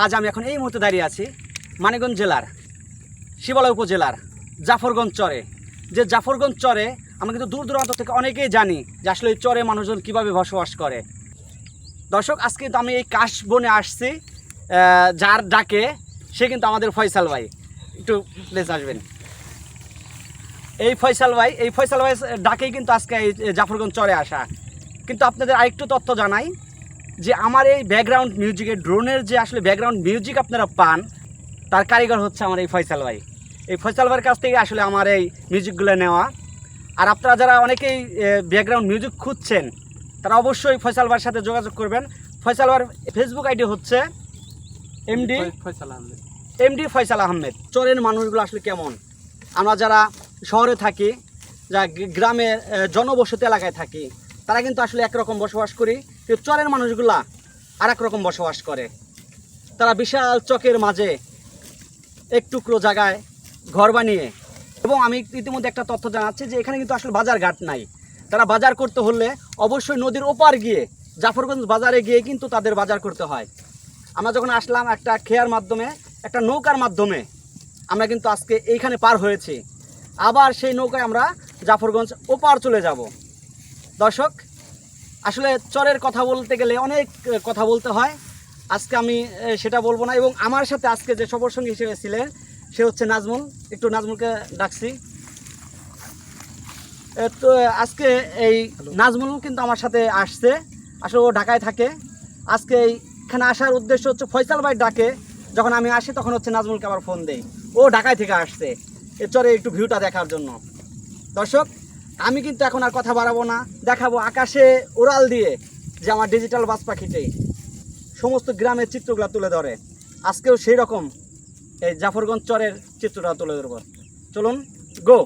আজ আমি এখন এই মুহূর্তে দাঁড়িয়ে আছি মানিকগঞ্জ জেলার শিবালয় উপজেলার জাফরগঞ্জ চরে। যে জাফরগঞ্জ চরে আমরা কিন্তু দূর দূরান্ত থেকে অনেকেই জানি যে আসলে এই চরে মানুষজন কীভাবে বসবাস করে। দর্শক, আজকে কিন্তু আমি এই কাশ বনে আসছি, যার ডাকে সে কিন্তু আমাদের ফয়সাল ভাই। একটু প্লিজ আসবেন। এই ফয়সাল ভাই ডাকেই কিন্তু আজকে এই জাফরগঞ্জ চরে আসা। কিন্তু আপনাদের আরেকটু তথ্য জানাই যে আমার এই ব্যাকগ্রাউন্ড মিউজিকের ড্রোনের যে আসলে ব্যাকগ্রাউন্ড মিউজিক আপনারা পান, তার কারিগর হচ্ছে আমার এই ফয়সাল ভাই। এই ফয়সাল ভাইয়ের কাছ থেকে আসলে আমার এই মিউজিকগুলো নেওয়া। আর আপনারা যারা অনেকেই ব্যাকগ্রাউন্ড মিউজিক খুঁজছেন তারা অবশ্যই ফয়সাল ভাইয়ের সাথে যোগাযোগ করবেন। ফয়সাল ভাইয়ের ফেসবুক আইডি হচ্ছে এমডি ফয়সাল আহমেদ। চরের মানুষগুলো আসলে কেমন, আমরা যারা শহরে থাকি, যা গ্রামের জনবসতি এলাকায় থাকি, তারা কিন্তু আসলে একরকম বসবাস করি, কিন্তু চরের মানুষগুলা আর এক রকম বসবাস করে। তারা বিশাল চকের মাঝে এক টুকরো জায়গায় ঘর বানিয়ে, এবং আমি ইতিমধ্যে একটা তথ্য জানাচ্ছি যে এখানে কিন্তু আসলে বাজার ঘাট নাই। তারা বাজার করতে হলে অবশ্যই নদীর ওপার গিয়ে জাফরগঞ্জ বাজারে গিয়ে কিন্তু তাদের বাজার করতে হয়। আমরা যখন আসলাম একটা খেয়ার মাধ্যমে, একটা নৌকার মাধ্যমে আমরা কিন্তু আজকে এইখানে পার হয়েছি। আবার সেই নৌকায় আমরা জাফরগঞ্জ ওপার চলে যাব। দর্শক, আসলে চরের কথা বলতে গেলে অনেক কথা বলতে হয়, আজকে আমি সেটা বলবো না। এবং আমার সাথে আজকে যে সফর সঙ্গী হিসেবে ছিলেন সে হচ্ছে নাজমুল। একটু নাজমুলকে ডাকছি। তো আজকে এই নাজমুল কিন্তু আমার সাথে আসছে, আসলে ও ঢাকায় থাকে। আজকে এইখানে আসার উদ্দেশ্য হচ্ছে ফয়সাল ভাই ডাকে যখন আমি আসি তখন হচ্ছে নাজমুলকে আবার ফোন দেই, ও ঢাকায় থেকে আসছে এ চরে একটু ভিউটা দেখার জন্য। দর্শক, আমি কিন্তু এখন আর কথা বাড়াবো না, দেখাবো আকাশে উড়াল দিয়ে যে আমার ডিজিটাল বাজ পাখিতে সমস্ত গ্রামের চিত্রগুলো তুলে ধরে। আজকেও সেই রকম এই জাফরগঞ্জ চরের চিত্রটা তুলে ধরবো। চলুন, গো।